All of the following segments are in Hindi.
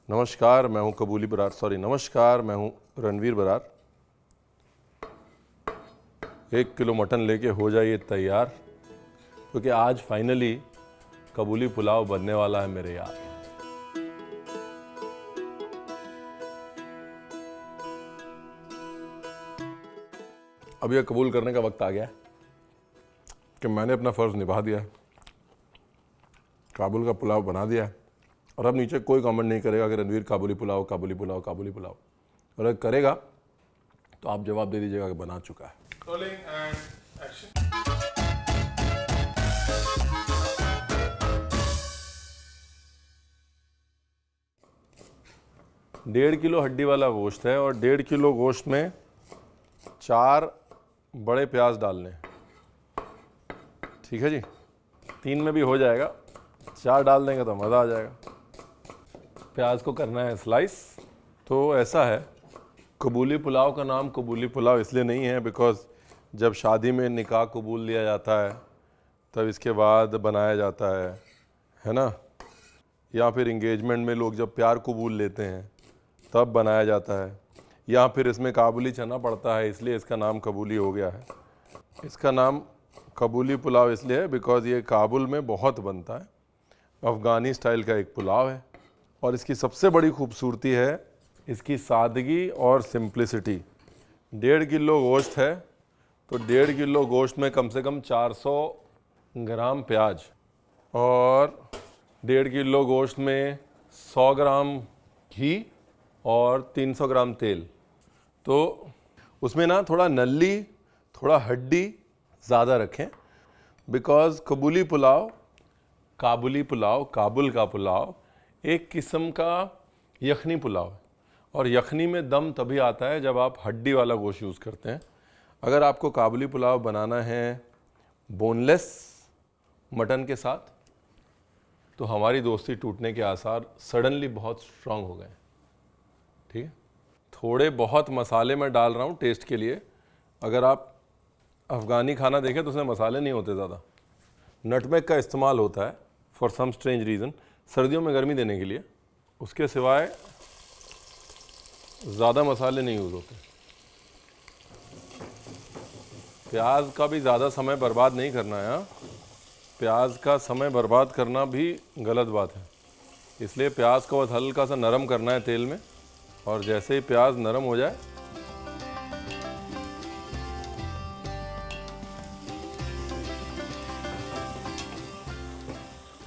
नमस्कार, मैं हूं कबूली बरार। नमस्कार, मैं हूं रणवीर बरार। 1 किलो मटन लेके हो जाइए तैयार, क्योंकि आज फाइनली कबूली पुलाव बनने वाला है मेरे यार। अब यह कबूल करने का वक्त आ गया है कि मैंने अपना फ़र्ज़ निभा दिया है, काबुल का पुलाव बना दिया है। और अब नीचे कोई कमेंट नहीं करेगा कि रणवीर काबुली पुलाव काबुली पुलाव काबुली पुलाव, और अगर करेगा तो आप जवाब दे दीजिएगा कि बना चुका है। Rolling and action. 1.5 किलो हड्डी वाला गोश्त है और 1.5 किलो गोश्त में 4 बड़े प्याज डालने हैं। ठीक है जी, 3 में भी हो जाएगा, 4 डाल देंगे तो मज़ा आ जाएगा। प्याज को करना है स्लाइस। तो ऐसा है, कबूली पुलाव का नाम कबूली पुलाव इसलिए नहीं है बिकॉज़ जब शादी में निकाह कबूल लिया जाता है तब इसके बाद बनाया जाता है ना, या फिर इंगेजमेंट में लोग जब प्यार कबूल लेते हैं तब बनाया जाता है, या फिर इसमें काबुली चना पड़ता है इसलिए इसका नाम कबूली हो गया है। इसका नाम कबूली पुलाव इसलिए है बिकॉज़ ये काबुल में बहुत बनता है, अफ़गानी स्टाइल का एक पुलाव है। और इसकी सबसे बड़ी खूबसूरती है इसकी सादगी और सिंप्लिसिटी। 1.5 किलो गोश्त है तो 1.5 किलो गोश्त में कम से कम 400 ग्राम प्याज, और 1.5 किलो गोश्त में 100 ग्राम घी और 300 ग्राम तेल। तो उसमें ना थोड़ा नल्ली थोड़ा हड्डी ज़्यादा रखें बिकॉज़ कबूली पुलाव काबुली पुलाव काबुल का पुलाव एक किस्म का यखनी पुलाव है, और यखनी में दम तभी आता है जब आप हड्डी वाला गोश्त यूज़ करते हैं। अगर आपको काबुली पुलाव बनाना है बोनलेस मटन के साथ तो हमारी दोस्ती टूटने के आसार सडनली बहुत स्ट्रांग हो गए। ठीक है, थोड़े बहुत मसाले मैं डाल रहा हूँ टेस्ट के लिए। अगर आप अफ़गानी खाना देखें तो उसमें मसाले नहीं होते ज़्यादा। नटमेग का इस्तेमाल होता है फॉर सम स्ट्रेंज रीज़न, सर्दियों में गर्मी देने के लिए। उसके सिवाय ज़्यादा मसाले नहीं यूज़ होते। प्याज का भी ज़्यादा समय बर्बाद नहीं करना है। प्याज का समय बर्बाद करना भी गलत बात है, इसलिए प्याज को बस हल्का सा नरम करना है तेल में, और जैसे ही प्याज नरम हो जाए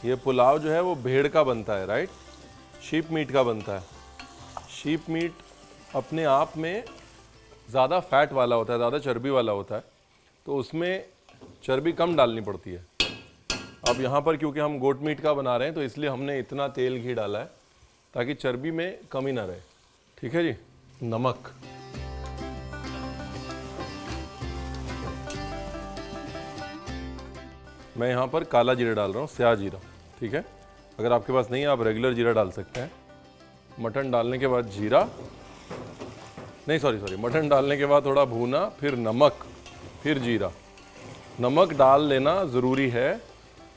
ये पुलाव जो है वो भेड़ का बनता है, राइट, शीप मीट का बनता है। शीप मीट अपने आप में ज़्यादा फैट वाला होता है, ज़्यादा चर्बी वाला होता है, तो उसमें चर्बी कम डालनी पड़ती है। अब यहाँ पर क्योंकि हम गोट मीट का बना रहे हैं तो इसलिए हमने इतना तेल घी डाला है ताकि चर्बी में कमी ना रहे। ठीक है जी। नमक, मैं यहाँ पर काला जीरा डाल रहा हूँ, स्याह जीरा। ठीक है, अगर आपके पास नहीं है आप रेगुलर जीरा डाल सकते हैं। मटन डालने के बाद जीरा, नहीं सॉरी मटन डालने के बाद थोड़ा भूना, फिर नमक, फिर जीरा। नमक डाल लेना ज़रूरी है,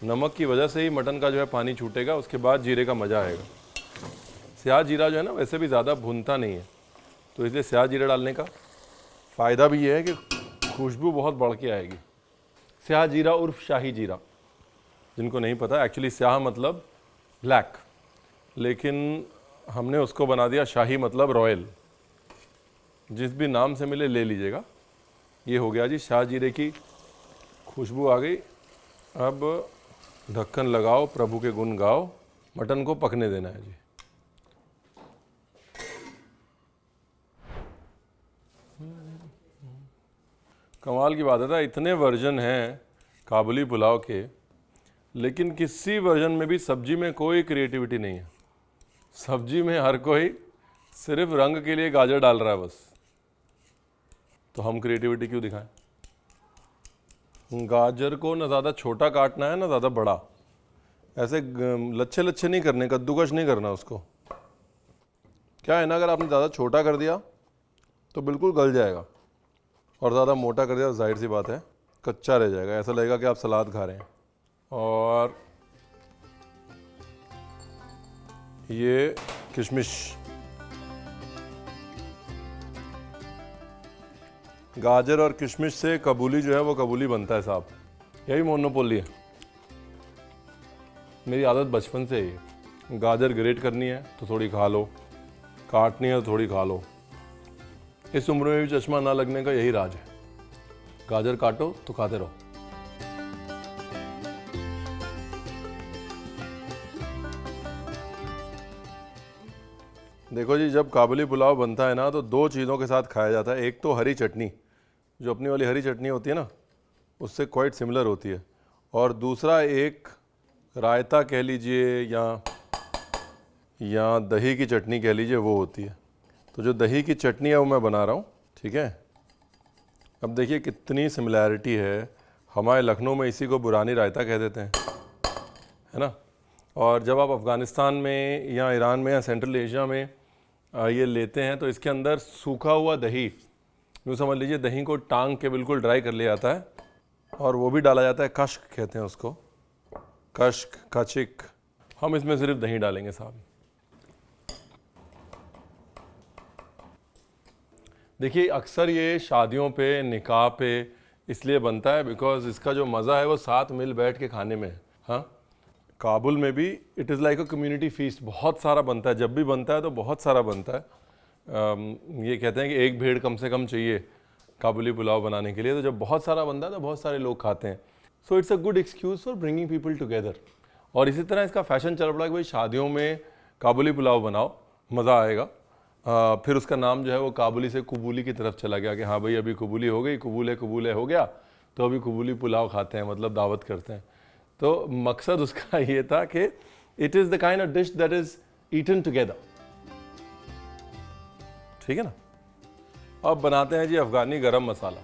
नमक की वजह से ही मटन का जो है पानी छूटेगा, उसके बाद जीरे का मज़ा आएगा। स्याह जीरा जो है ना वैसे भी ज़्यादा भूनता नहीं है, तो इसलिए स्याह जीरा डालने का फ़ायदा भी ये है कि खुशबू बहुत बढ़ के आएगी। स्याह जीरा उर्फ शाही जीरा, जिनको नहीं पता, एक्चुअली स्याह मतलब ब्लैक, लेकिन हमने उसको बना दिया शाही मतलब रॉयल। जिस भी नाम से मिले ले लीजिएगा। ये हो गया जी, शाह जीरे की खुशबू आ गई। अब ढक्कन लगाओ, प्रभु के गुण गाओ, मटन को पकने देना है जी। कमाल की बात है था, इतने वर्जन हैं काबुली पुलाव के, लेकिन किसी वर्जन में भी सब्जी में कोई क्रिएटिविटी नहीं है। सब्जी में हर कोई सिर्फ रंग के लिए गाजर डाल रहा है बस। तो हम क्रिएटिविटी क्यों दिखाएं? गाजर को ना ज़्यादा छोटा काटना है ना ज़्यादा बड़ा, ऐसे लच्छे लच्छे नहीं करने, कद्दूकश नहीं करना उसको। क्या है ना, अगर आपने ज़्यादा छोटा कर दिया तो बिल्कुल गल जाएगा, और ज़्यादा मोटा कर दिया तो जाहिर सी बात है कच्चा रह जाएगा, ऐसा लगेगा कि आप सलाद खा रहे हैं। और ये किशमिश, गाजर और किशमिश से कबूली जो है वो कबूली बनता है साहब, यही मोनोपोली है। मेरी आदत बचपन से ही है। गाजर ग्रेट करनी है तो थोड़ी खा लो, काटनी है तो थोड़ी खा लो। इस उम्र में भी चश्मा ना लगने का यही राज है, गाजर काटो तो खाते रहो। देखो जी, जब काबुली पुलाव बनता है ना तो दो चीज़ों के साथ खाया जाता है। एक तो हरी चटनी, जो अपनी वाली हरी चटनी होती है ना, उससे क्वाइट सिमिलर होती है, और दूसरा एक रायता कह लीजिए या दही की चटनी कह लीजिए, वो होती है। तो जो दही की चटनी है वो मैं बना रहा हूँ, ठीक है। अब देखिए कितनी सिमिलैरिटी है, हमारे लखनऊ में इसी को बुरानी रायता कह देते हैं, है ना। और जब आप अफ़गानिस्तान में या ईरान में या सेंट्रल एशिया में ये लेते हैं तो इसके अंदर सूखा हुआ दही, यूँ समझ लीजिए दही को टांग के बिल्कुल ड्राई कर लिया जाता है, और वो भी डाला जाता है, कश्क कहते हैं उसको, कश्क, कचिक। हम इसमें सिर्फ दही डालेंगे साहब। देखिए अक्सर ये शादियों पे, निकाह पे इसलिए बनता है बिकॉज इसका जो मज़ा है वो साथ मिल बैठ के खाने में है। हाँ, काबुल में भी it is like a community feast, बहुत सारा बनता है। जब भी बनता है तो बहुत सारा बनता है। ये कहते हैं कि एक भेड़ कम से कम चाहिए काबुली पुलाव बनाने के लिए, तो जब बहुत सारा बनता है तो बहुत सारे लोग खाते हैं। So it's a good excuse for bringing people together. और इसी तरह इसका फैशन चल पड़ा कि भाई शादियों में काबुली पुलाव बनाओ, मज़ा आएगा। फिर उसका नाम जो है वो काबुली से कबूली की तरफ चला गया कि हाँ भाई अभी कबूली हो गई, कबूले हो गया, तो अभी कबूली पुलाव खाते हैं, मतलब दावत करते हैं। तो मकसद उसका ये था कि it is the kind of dish that is eaten together, ठीक है ना। अब बनाते हैं जी अफ़गानी गरम मसाला,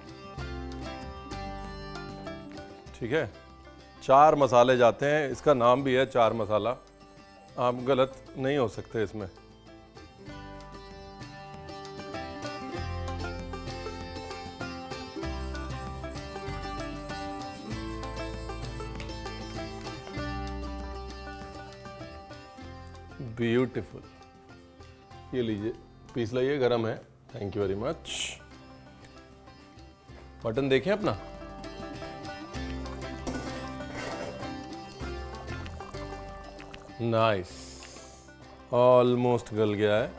ठीक है। 4 मसाले जाते हैं, इसका नाम भी है 4 मसाला, आप गलत नहीं हो सकते इसमें। ब्यूटीफुल, ये लीजिए पीस लाइए, गरम है। Thank you very much. Mutton देखें अपना, नाइस, ऑलमोस्ट गल गया है।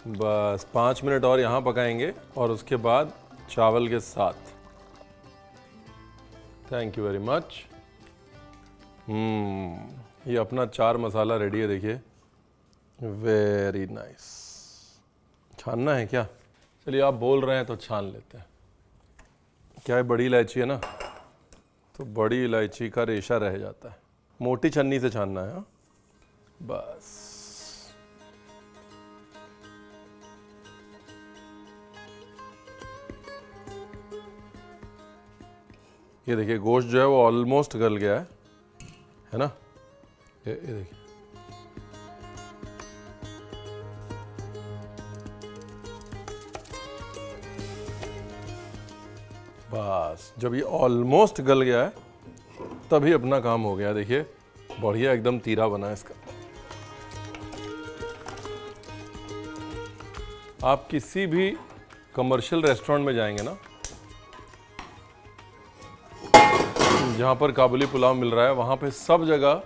बस 5 मिनट और यहाँ पकाएंगे और उसके बाद चावल के साथ। Thank you very much. ये अपना 4 मसाला रेडी है, देखिए, वेरी नाइस। छानना है क्या? चलिए आप बोल रहे हैं तो छान लेते हैं। क्या है, बड़ी इलायची है ना, तो बड़ी इलायची का रेशा रह जाता है, मोटी छन्नी से छानना है। बस ये देखिए गोश्त जो है वो ऑलमोस्ट गल गया है ना। ये देखिए, बस जब ये ऑलमोस्ट गल गया है तभी अपना काम हो गया। देखिए बढ़िया एकदम तीरा बना है इसका। आप किसी भी कमर्शियल रेस्टोरेंट में जाएंगे ना, जहाँ पर काबुली पुलाव मिल रहा है, वहाँ पे सब जगह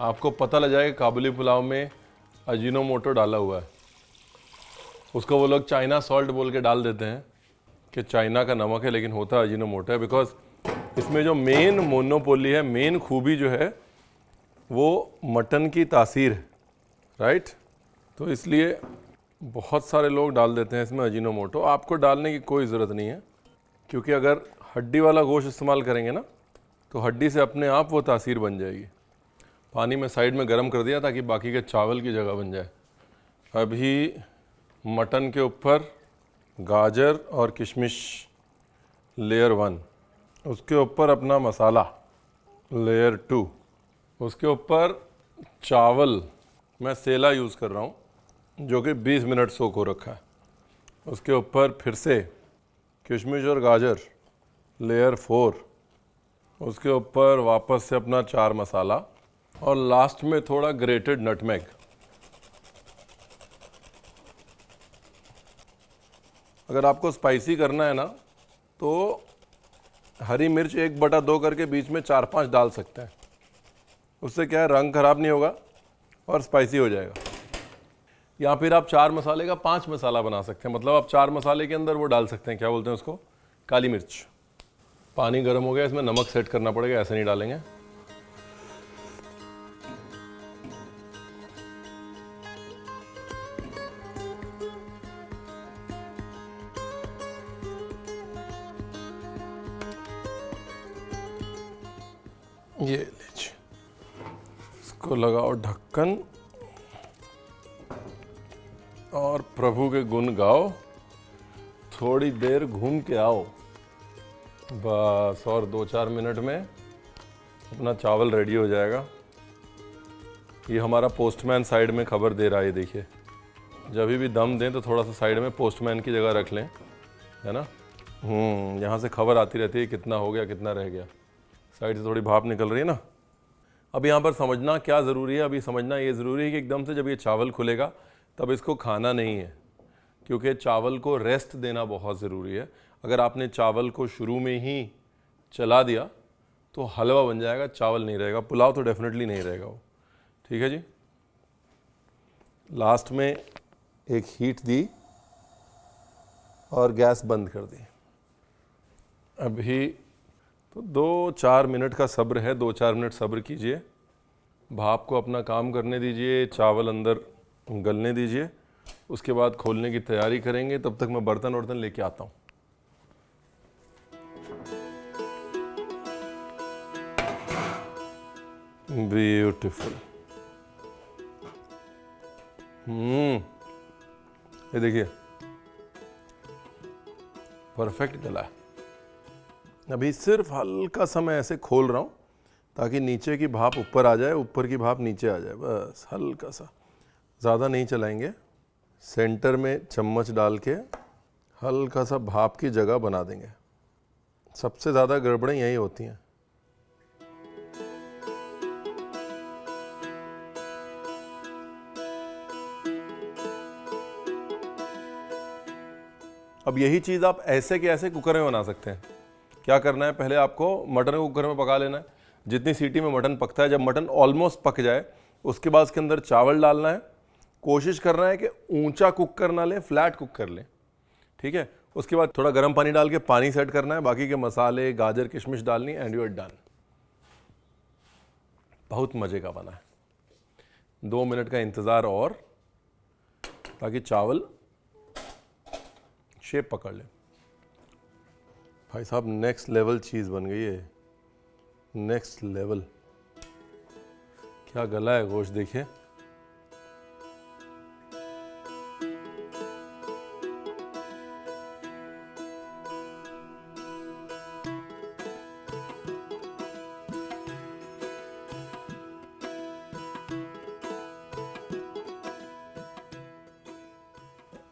आपको पता लग जाएगा काबुली पुलाव में अजीनोमोटो डाला हुआ है। उसको वो लोग चाइना सॉल्ट बोल के डाल देते हैं कि चाइना का नमक है, लेकिन होता अजीनोमोटो है। बिकॉज इसमें जो मेन मोनोपोली है, मेन खूबी जो है वो मटन की तासीर है, राइट। तो इसलिए बहुत सारे लोग डाल देते हैं इसमें अजीनोमोटो। आपको डालने की कोई ज़रूरत नहीं है, क्योंकि अगर हड्डी वाला गोश्त इस्तेमाल करेंगे ना तो हड्डी से अपने आप वो तासीर बन जाएगी। पानी में साइड में गर्म कर दिया ताकि बाकी के चावल की जगह बन जाए। अभी मटन के ऊपर गाजर और किशमिश लेयर 1, उसके ऊपर अपना मसाला लेयर 2, उसके ऊपर चावल मैं सेला यूज़ कर रहा हूँ जो कि 20 मिनट सोक हो रखा है। उसके ऊपर फिर से किशमिश और गाजर लेयर 4, उसके ऊपर वापस से अपना 4 मसाला और लास्ट में थोड़ा ग्रेटेड नटमेग। अगर आपको स्पाइसी करना है ना तो हरी मिर्च 1/2 करके बीच में 4-5 डाल सकते हैं। उससे क्या है, रंग खराब नहीं होगा और स्पाइसी हो जाएगा। या फिर आप 4 मसाले का 5 मसाला बना सकते हैं। मतलब आप 4 मसाले के अंदर वो डाल सकते हैं, क्या बोलते हैं उसको, काली मिर्च। पानी गर्म हो गया, इसमें नमक सेट करना पड़ेगा, ऐसे नहीं डालेंगे। ये लीजिए, इसको लगाओ ढक्कन और प्रभु के गुण गाओ, थोड़ी देर घूम के आओ। बस, और 2-4 मिनट में अपना चावल रेडी हो जाएगा। ये हमारा पोस्टमैन साइड में खबर दे रहा है, देखिए। जब भी दम दें तो थोड़ा सा साइड में पोस्टमैन की जगह रख लें, है ना। यहाँ से खबर आती रहती है कितना हो गया, कितना रह गया। साइड से थोड़ी भाप निकल रही है ना। अब यहाँ पर समझना क्या ज़रूरी है, अभी समझना ये ज़रूरी है कि एकदम से जब ये चावल खुलेगा तब इसको खाना नहीं है, क्योंकि चावल को रेस्ट देना बहुत ज़रूरी है। अगर आपने चावल को शुरू में ही चला दिया तो हलवा बन जाएगा, चावल नहीं रहेगा। पुलाव तो डेफिनेटली नहीं रहेगा वो। ठीक है जी। लास्ट में एक हीट दी और गैस बंद कर दी। अभी तो 2-4 मिनट का सब्र है, 2-4 मिनट सब्र कीजिए। भाप को अपना काम करने दीजिए, चावल अंदर गलने दीजिए। उसके बाद खोलने की तैयारी करेंगे। तब तक मैं बर्तन वर्तन लेके आता हूँ। ब्यूटीफुल। ये देखिए, परफेक्ट गला है। अभी सिर्फ हल्का सा मैं ऐसे खोल रहा हूँ ताकि नीचे की भाप ऊपर आ जाए, ऊपर की भाप नीचे आ जाए। बस हल्का सा, ज़्यादा नहीं चलाएंगे। सेंटर में चम्मच डाल के हल्का सा भाप की जगह बना देंगे। सबसे ज़्यादा गड़बड़ें यही होती हैं। अब यही चीज़ आप ऐसे के ऐसे कुकर में बना सकते हैं। क्या करना है, पहले आपको मटन को कुकर में पका लेना है। जितनी सीटी में मटन पकता है, जब मटन ऑलमोस्ट पक जाए उसके बाद उसके अंदर चावल डालना है। कोशिश करना है कि ऊंचा कुकर ना लें, फ्लैट कुक कर लें। ठीक है। उसके बाद थोड़ा गर्म पानी डाल के पानी सेट करना है, बाकी के मसाले, गाजर, किशमिश डालनी, एंड यू आर डन। बहुत मज़े का बना है। 2 मिनट का इंतज़ार और, ताकि चावल शेप पकड़ ले। भाई साहब, नेक्स्ट लेवल चीज़ बन गई है, नेक्स्ट लेवल। क्या गला है गोश्त, देखिए।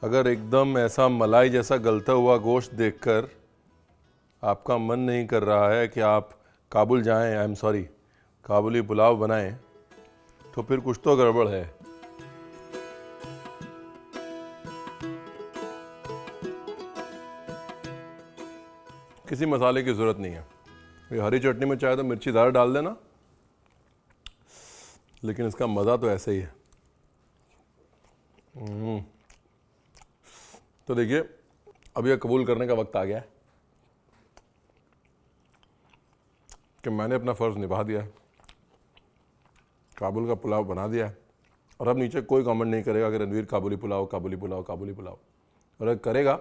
अगर एकदम ऐसा मलाई जैसा गलता हुआ गोश्त देखकर आपका मन नहीं कर रहा है कि आप काबुल जाएं, आई एम सॉरी, काबुली पुलाव बनाएं, तो फिर कुछ तो गड़बड़ है। किसी मसाले की ज़रूरत नहीं है। ये हरी चटनी में चाहे तो मिर्ची ज़्यादा डाल देना, लेकिन इसका मज़ा तो ऐसे ही है। तो देखिए, अब यह कबूल करने का वक्त आ गया है कि मैंने अपना फ़र्ज़ निभा दिया है, काबुल का पुलाव बना दिया है। और अब नीचे कोई कमेंट नहीं करेगा कि रणवीर काबुली पुलाव, काबुली पुलाव, काबुली पुलाव। और अगर करेगा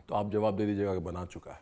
तो आप जवाब दे दीजिएगा कि बना चुका है।